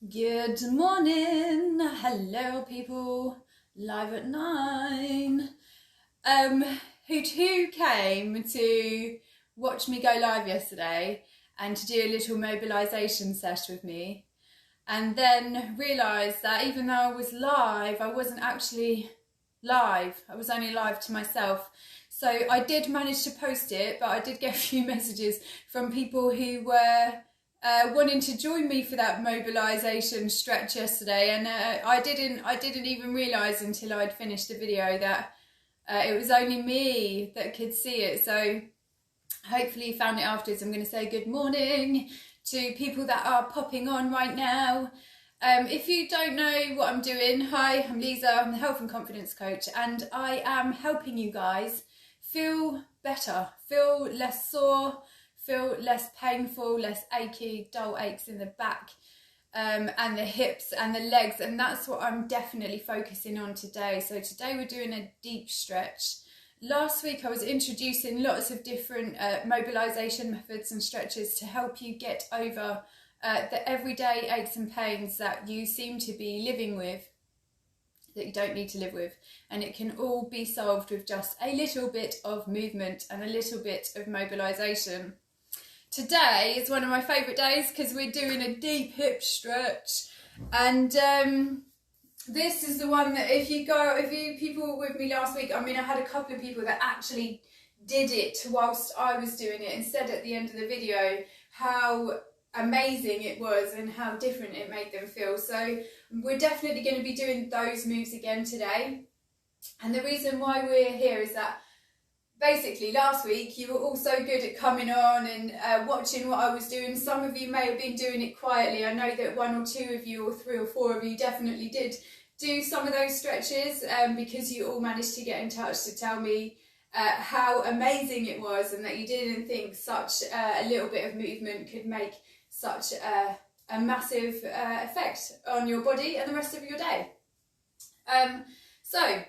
Good morning, hello people, live at 9. Who came to watch me go live yesterday and to do a little mobilisation sesh with me, and then realised that even though I was live, I wasn't actually live. I was only live to myself. So I did manage to post it, but I did get a few messages from people who were wanting to join me for that mobilisation stretch yesterday, and I didn't even realise until I'd finished the video that it was only me that could see it. So hopefully you found it afterwards. I'm going to say good morning to people that are popping on right now. If you don't know what I'm doing, hi, I'm Lisa, I'm the health and confidence coach, and I am helping you guys feel better, feel less sore, feel less painful, less achy, dull aches in the back and the hips and the legs, and that's what I'm definitely focusing on today. So today we're doing a deep stretch. Last week I was introducing lots of different mobilisation methods and stretches to help you get over the everyday aches and pains that you seem to be living with, that you don't need to live with, and it can all be solved with just a little bit of movement and a little bit of mobilisation. Today is one of my favourite days because we're doing a deep hip stretch, and this is the one that if you people were with me last week, I mean I had a couple of people that actually did it whilst I was doing it instead at the end of the video, how amazing it was and how different it made them feel. So we're definitely going to be doing those moves again today, and the reason why we're here is that basically last week you were all so good at coming on and watching what I was doing. Some of you may have been doing it quietly. I know that one or two of you or three or four of you definitely did do some of those stretches because you all managed to get in touch to tell me how amazing it was, and that you didn't think such a little bit of movement could make such a massive effect on your body and the rest of your day. So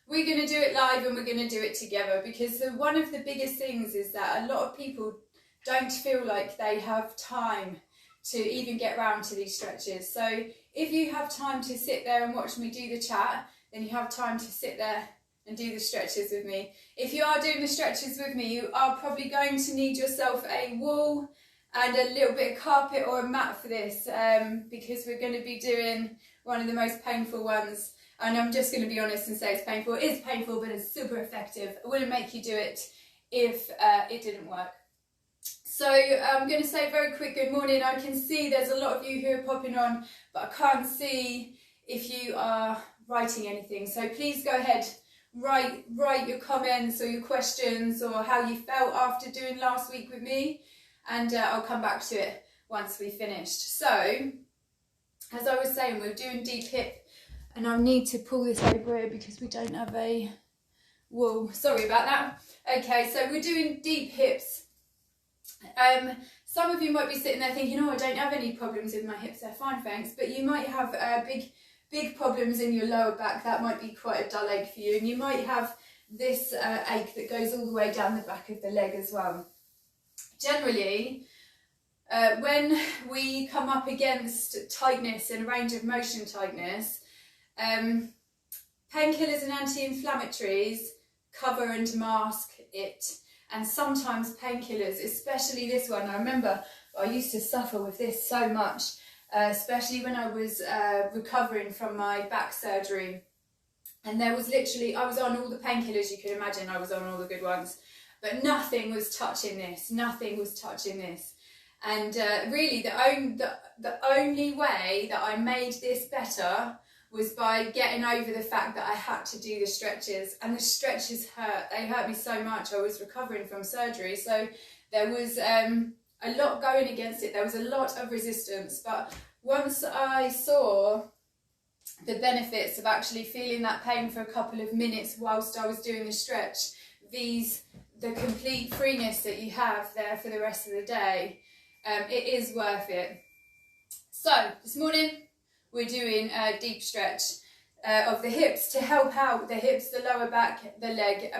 we're going to do it live and we're going to do it together, because one of the biggest things is that a lot of people don't feel like they have time to even get round to these stretches. So if you have time to sit there and watch me do the chat, then you have time to sit there and do the stretches with me. If you are doing the stretches with me, you are probably going to need yourself a wall and a little bit of carpet or a mat for this, because we're going to be doing one of the most painful ones. And I'm just going to be honest and say it's painful. It is painful, but it's super effective. I wouldn't make you do it if it didn't work. So I'm going to say a very quick good morning. I can see there's a lot of you who are popping on, but I can't see if you are writing anything. So please go ahead, write your comments or your questions or how you felt after doing last week with me, and I'll come back to it once we finished. So as I was saying, we're doing deep hip. And I'll need to pull this over here because we don't have a wall. Sorry about that. Okay, so we're doing deep hips. Some of you might be sitting there thinking, oh, I don't have any problems with my hips, they're fine, thanks. But you might have big problems in your lower back. That might be quite a dull ache for you. And you might have this ache that goes all the way down the back of the leg as well. Generally, when we come up against tightness and range of motion tightness, painkillers and anti-inflammatories cover and mask it, and sometimes painkillers, especially this one. I remember I used to suffer with this so much, especially when I was recovering from my back surgery, and there was literally, I was on all the painkillers you could imagine. I was on all the good ones, but nothing was touching this, and really the only way that I made this better was by getting over the fact that I had to do the stretches, and the stretches hurt. They hurt me so much. I was recovering from surgery, so there was a lot going against it. There was a lot of resistance, but once I saw the benefits of actually feeling that pain for a couple of minutes whilst I was doing the stretch, the complete freeness that you have there for the rest of the day, it is worth it. So this morning, we're doing a deep stretch of the hips to help out the hips, the lower back, the leg,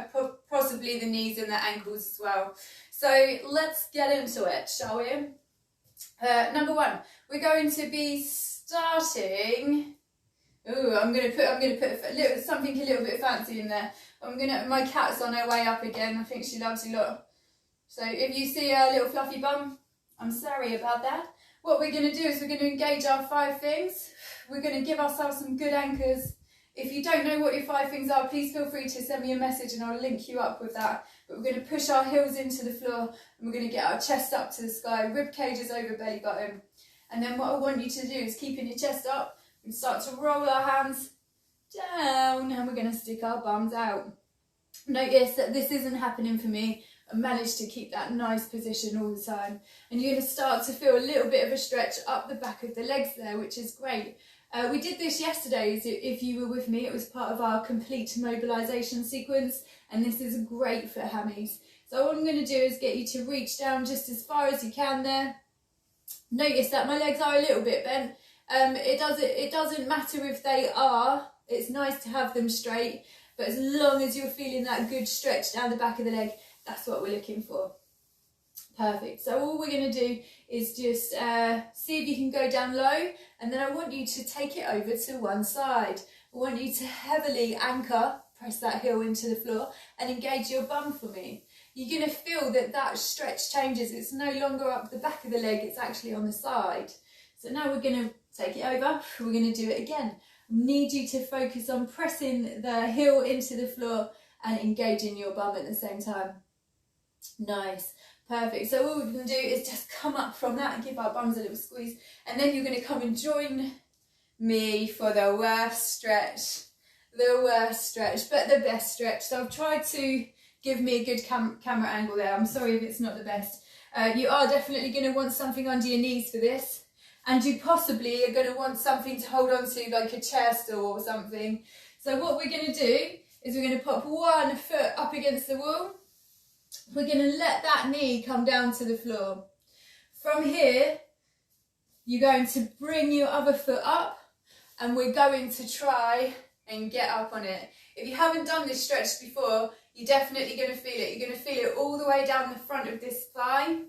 possibly the knees and the ankles as well. So let's get into it, shall we? Number one, we're going to be starting. Ooh, I'm gonna put something a little bit fancy in there. My cat's on her way up again. I think she loves a lot. So if you see a little fluffy bum, I'm sorry about that. What we're gonna do is we're gonna engage our 5 things. We're gonna give ourselves some good anchors. If you don't know what your 5 things are, please feel free to send me a message and I'll link you up with that. But we're going to push our heels into the floor and we're going to get our chest up to the sky, rib cages over belly button. And then what I want you to do is keeping your chest up and start to roll our hands down and we're going to stick our bums out. Notice that this isn't happening for me. I managed to keep that nice position all the time. And you're going to start to feel a little bit of a stretch up the back of the legs there, which is great. We did this yesterday, if you were with me. It was part of our complete mobilisation sequence, and this is great for hammies. So what I'm going to do is get you to reach down just as far as you can there. Notice that my legs are a little bit bent. It doesn't matter if they are, it's nice to have them straight, but as long as you're feeling that good stretch down the back of the leg, that's what we're looking for. Perfect. So all we're going to do is just see if you can go down low, and then I want you to take it over to one side. I want you to heavily anchor, press that heel into the floor and engage your bum for me. You're going to feel that stretch changes. It's no longer up the back of the leg, it's actually on the side. So now we're going to take it over, we're going to do it again. I need you to focus on pressing the heel into the floor and engaging your bum at the same time. Nice. Perfect. So all we're going to do is just come up from that and give our bums a little squeeze, and then you're going to come and join me for the worst stretch, but the best stretch. So I've tried to give me a good camera angle there. I'm sorry if it's not the best. You are definitely going to want something under your knees for this, and you possibly are going to want something to hold on to, like a chair stool or something. So what we're going to do is we're going to pop one foot up against the wall. We're going to let that knee come down to the floor. From here, you're going to bring your other foot up and we're going to try and get up on it. If you haven't done this stretch before, you're definitely going to feel it. You're going to feel it all the way down the front of this thigh.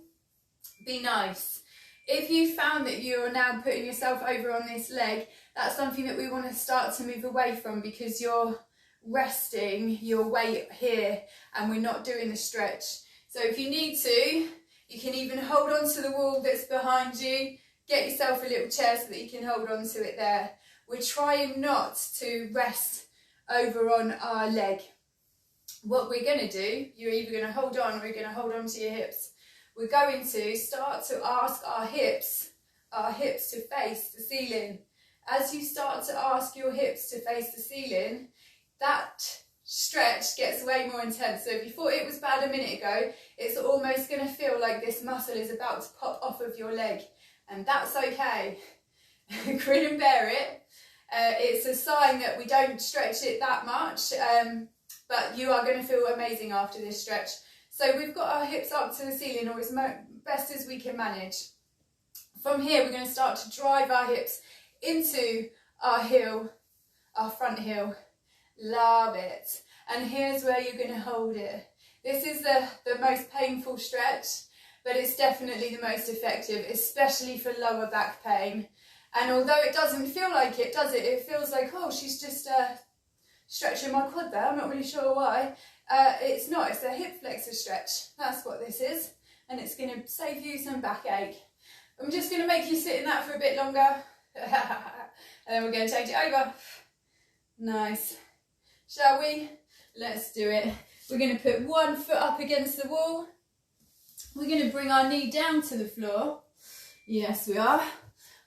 Be nice. If you found that you are now putting yourself over on this leg, that's something that we want to start to move away from, because you're resting your weight here and we're not doing the stretch. So if you need to, you can even hold on to the wall that's behind you, get yourself a little chair so that you can hold on to it there. We're trying not to rest over on our leg. What we're going to do, you're either going to hold on or you're going to hold on to your hips. We're going to start to ask our hips to face the ceiling. As you start to ask your hips to face the ceiling, that stretch gets way more intense. So if you thought it was bad a minute ago, it's almost going to feel like this muscle is about to pop off of your leg, and that's okay. Grin and bear it. It's a sign that we don't stretch it that much, but you are going to feel amazing after this stretch. So we've got our hips up to the ceiling, or as best as we can manage. From here, we're going to start to drive our hips into our heel, our front heel. Love it. And here's where you're going to hold it. This is the most painful stretch, but it's definitely the most effective, especially for lower back pain. And although it doesn't feel like it, does it? It feels like, oh, she's just stretching my quad there. I'm not really sure why. It's not. It's a hip flexor stretch. That's what this is. And it's going to save you some backache. I'm just going to make you sit in that for a bit longer. And then we're going to change it over. Nice. Shall we? Let's do it. We're going to put one foot up against the wall. We're going to bring our knee down to the floor. Yes, we are.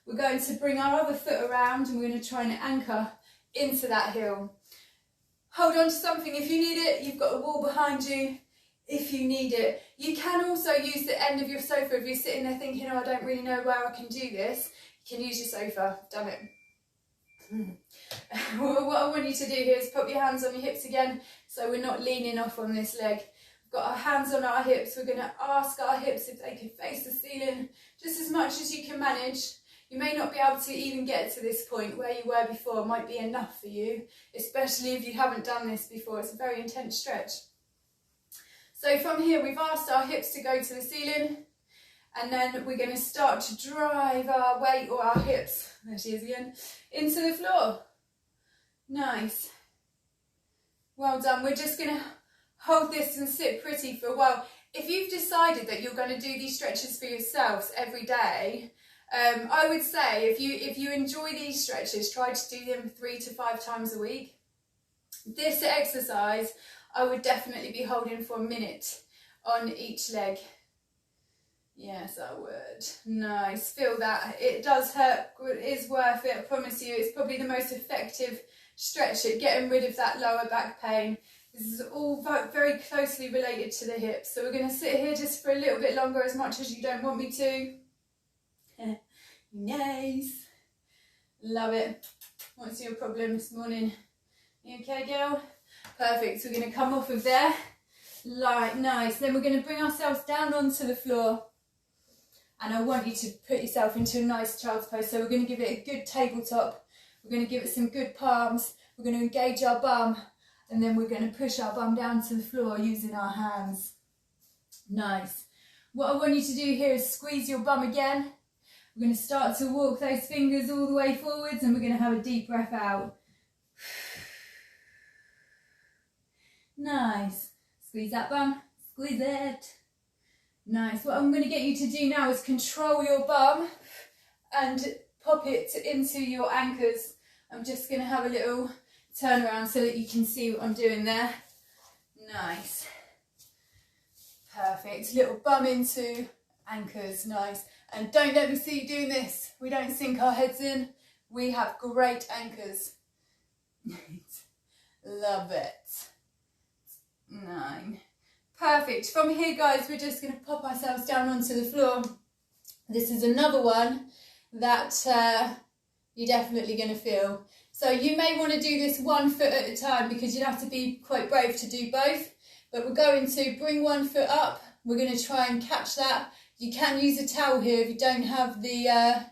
We're going to bring our other foot around and we're going to try and anchor into that heel. Hold on to something if you need it. You've got a wall behind you if you need it. You can also use the end of your sofa if you're sitting there thinking, oh, I don't really know where I can do this. You can use your sofa. Done it. What I want you to do here is put your hands on your hips again, so we're not leaning off on this leg. We've got our hands on our hips. We're going to ask our hips if they can face the ceiling just as much as you can manage. You may not be able to even get to this point. Where you were before might be enough for you, especially if you haven't done this before. It's a very intense stretch. So from here, we've asked our hips to go to the ceiling, And then we're going to start to drive our weight or our hips, there she is again, into the floor. Nice. Well done. We're just going to hold this and sit pretty for a while. If you've decided that you're going to do these stretches for yourselves every day, I would say if you enjoy these stretches, try to do them 3 to 5 times a week. This exercise, I would definitely be holding for a minute on each leg. Yes, I would. Nice. Feel that. It does hurt. It is worth it. I promise you. It's probably the most effective stretch at getting rid of that lower back pain. This is all very closely related to the hips. So we're going to sit here just for a little bit longer, as much as you don't want me to. Nice. Love it. What's your problem this morning? You okay, girl? Perfect. So we're going to come off of there. Nice. Then we're going to bring ourselves down onto the floor. And I want you to put yourself into a nice child's pose. So we're going to give it a good tabletop. We're going to give it some good palms. We're going to engage our bum. And then we're going to push our bum down to the floor using our hands. Nice. What I want you to do here is squeeze your bum again. We're going to start to walk those fingers all the way forwards, and we're going to have a deep breath out. Nice. Squeeze that bum. Squeeze it. Nice. What I'm going to get you to do now is control your bum and pop it into your anchors. I'm just going to have a little turn around so that you can see what I'm doing there. Nice. Perfect. Little bum into anchors. Nice. And don't let me see you doing this. We don't sink our heads in. We have great anchors. Love it. 9. Perfect. From here, guys, we're just going to pop ourselves down onto the floor. This is another one that you're definitely going to feel. So you may want to do this 1 foot at a time, because you'd have to be quite brave to do both. But we're going to bring 1 foot up. We're going to try and catch that. You can use a towel here if you don't have the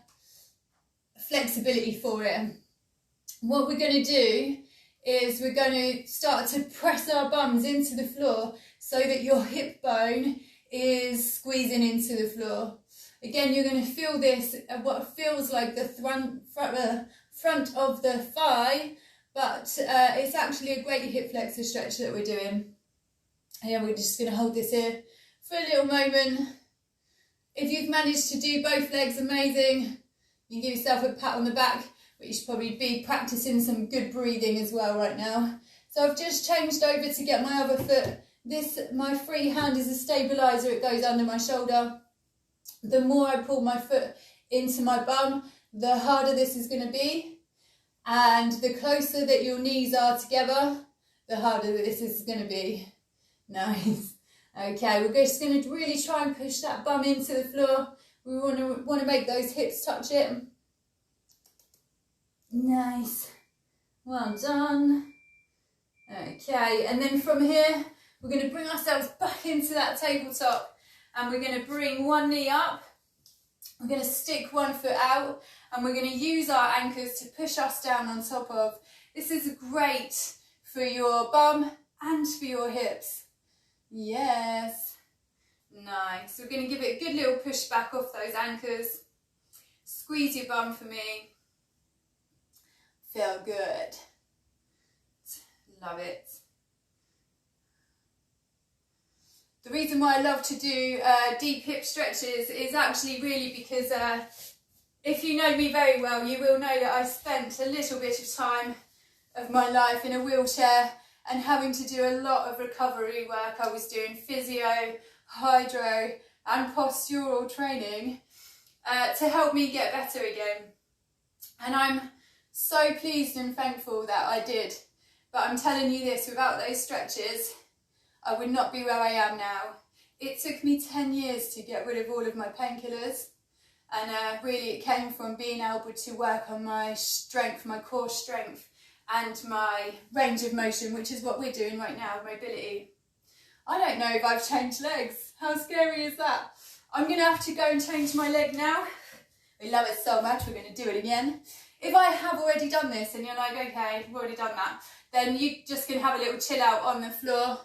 flexibility for it. What we're going to do is we're going to start to press our bums into the floor so that your hip bone is squeezing into the floor. Again, you're going to feel this at what feels like the front of the thigh, but it's actually a great hip flexor stretch that we're doing. And we're just going to hold this here for a little moment. If you've managed to do both legs, amazing. You can give yourself a pat on the back, but you should probably be practicing some good breathing as well right now. So I've just changed over to get my other foot. My free hand is a stabiliser, it goes under my shoulder. The more I pull my foot into my bum, the harder this is going to be. And the closer that your knees are together, the harder this is going to be. Nice. Okay, we're just going to really try and push that bum into the floor. We want to make those hips touch it. Nice. Well done. Okay, and then from here, we're going to bring ourselves back into that tabletop, and we're going to bring one knee up. We're going to stick 1 foot out, and we're going to use our anchors to push us down on top of. This is great for your bum and for your hips. Yes. Nice. We're going to give it a good little push back off those anchors. Squeeze your bum for me. Feel good. Love it. The reason why I love to do deep hip stretches is actually really because if you know me very well, you will know that I spent a little bit of time of my life in a wheelchair and having to do a lot of recovery work. I was doing physio, hydro and postural training to help me get better again. And I'm so pleased and thankful that I did. But I'm telling you this, without those stretches, I would not be where I am now. It took me 10 years to get rid of all of my painkillers. And really it came from being able to work on my strength, my core strength, and my range of motion, which is what we're doing right now, mobility. I don't know if I've changed legs. How scary is that? I'm going to have to go and change my leg now. We love it so much, we're going to do it again. If I have already done this and you're like, okay, we've already done that, then you're just going to have a little chill out on the floor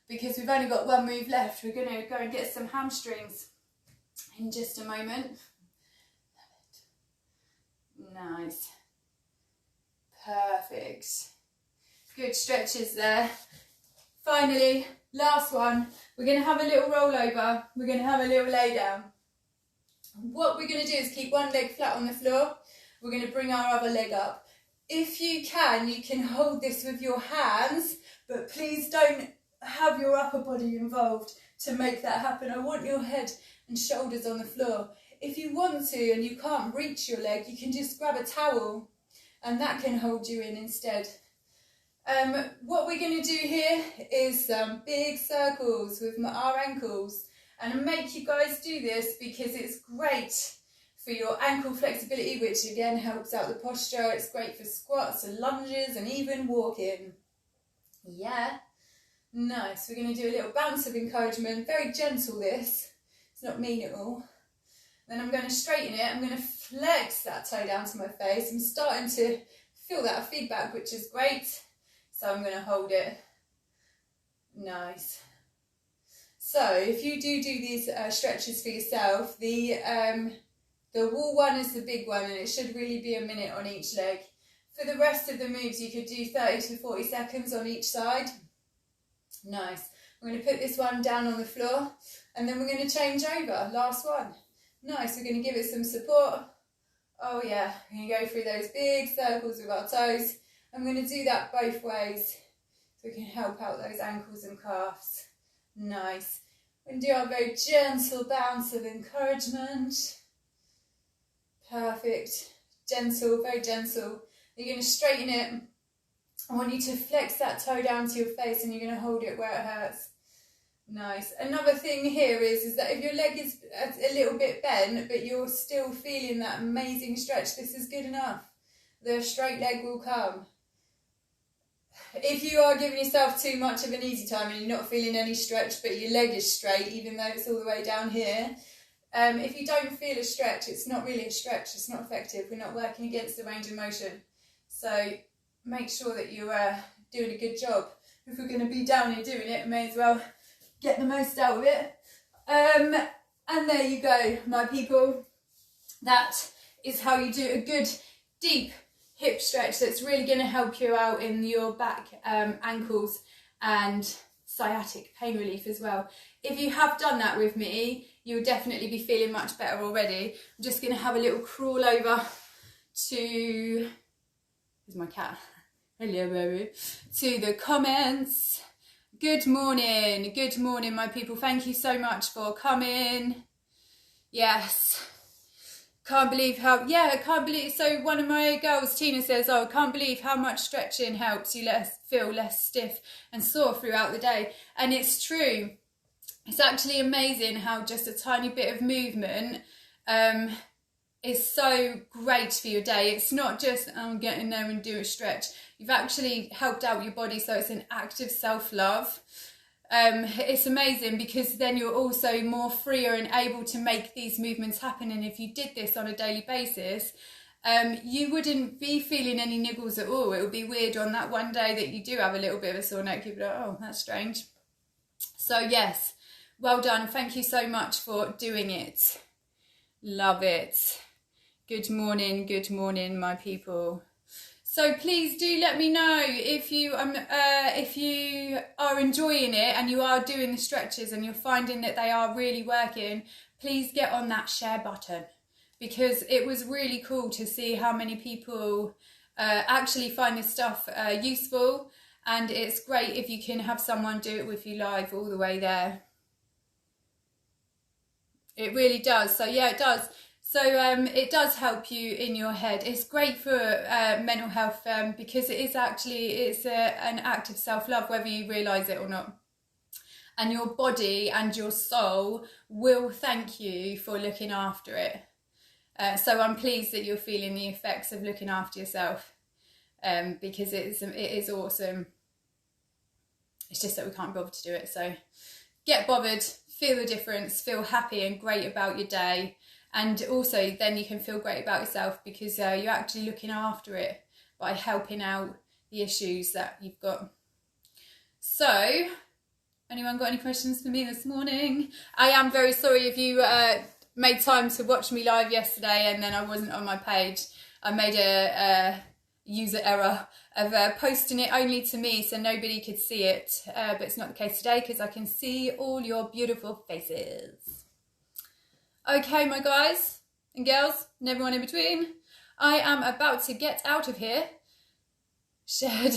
because we've only got one move left. We're going to go and get some hamstrings. in just a moment. Nice. Perfect. Good stretches there. Finally, last one. We're going to have a little roll over. We're going to have a little lay down. What we're going to do is keep one leg flat on the floor. We're going to bring our other leg up. If you can hold this with your hands, but please don't have your upper body involved to make that happen. I want your head and shoulders on the floor. If you want to and you can't reach your leg, you can just grab a towel and that can hold you in instead. What we're going to do here is some big circles with our ankles, and I make you guys do this because it's great for your ankle flexibility, which again helps out the posture. It's great for squats and lunges and even walking. Yeah, nice. We're going to do a little bounce of encouragement, very gentle this, it's not mean at all. Then I'm going to straighten it, I'm going to flex that toe down to my face. I'm starting to feel that feedback, which is great. So I'm going to hold it. Nice. So if you do these stretches for yourself, the wall one is the big one and it should really be a minute on each leg. For the rest of the moves you could do 30 to 40 seconds on each side. Nice. I'm going to put this one down on the floor and then we're going to change over. Last one. Nice. We're going to give it some support. Oh yeah, we're going to go through those big circles with our toes. I'm going to do that both ways so we can help out those ankles and calves. Nice. We're going to do our very gentle bounce of encouragement. Perfect. Gentle, very gentle. You're going to straighten it. I want you to flex that toe down to your face and you're going to hold it where it hurts. Nice. Another thing here is that if your leg is a little bit bent but you're still feeling that amazing stretch, this is good enough. The straight leg will come. If you are giving yourself too much of an easy time and you're not feeling any stretch but your leg is straight even though it's all the way down here, if you don't feel a stretch, it's not really a stretch, it's not effective, we're not working against the range of motion. So make sure that you're doing a good job. If we're going to be down here doing it, we may as well get the most out of it. And there you go, my people. That is how you do a good deep hip stretch that's really going to help you out in your back, ankles and sciatic pain relief as well. If you have done that with me, you'll definitely be feeling much better already. I'm just going to have a little crawl over to, here's my cat, hello baby, to the comments. Good morning my people, thank you so much for coming. Yes. Can't believe how, yeah, I can't believe, so one of my girls, Tina, says, oh, I can't believe how much stretching helps you feel less stiff and sore throughout the day. And it's true. It's actually amazing how just a tiny bit of movement is so great for your day. It's not just, I'm getting there and do a stretch. You've actually helped out your body, so it's an act of self-love. It's amazing because then you're also more freer and able to make these movements happen. And if you did this on a daily basis, you wouldn't be feeling any niggles at all. It would be weird on that one day that you do have a little bit of a sore neck. You'd be like, oh, that's strange. So yes, well done. Thank you so much for doing it. Love it. Good morning, my people. So please do let me know if you are enjoying it and you are doing the stretches and you're finding that they are really working. Please get on that share button because it was really cool to see how many people actually find this stuff useful, and it's great if you can have someone do it with you live all the way there. It really does. So yeah, it does. So it does help you in your head. It's great for mental health because it's an act of self-love, whether you realise it or not. And your body and your soul will thank you for looking after it. So I'm pleased that you're feeling the effects of looking after yourself because it is awesome. It's just that we can't bother to do it. So get bothered, feel the difference, feel happy and great about your day. And also then you can feel great about yourself because you're actually looking after it by helping out the issues that you've got. So, anyone got any questions for me this morning? I am very sorry if you made time to watch me live yesterday and then I wasn't on my page. I made a user error of posting it only to me so nobody could see it, but it's not the case today because I can see all your beautiful faces. Okay, my guys and girls and everyone in between, I am about to get out of here. Shared.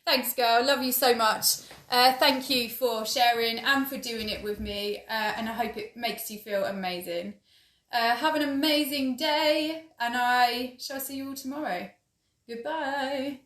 Thanks, girl. Love you so much. Thank you for sharing and for doing it with me, and I hope it makes you feel amazing. Have an amazing day, and I shall see you all tomorrow. Goodbye.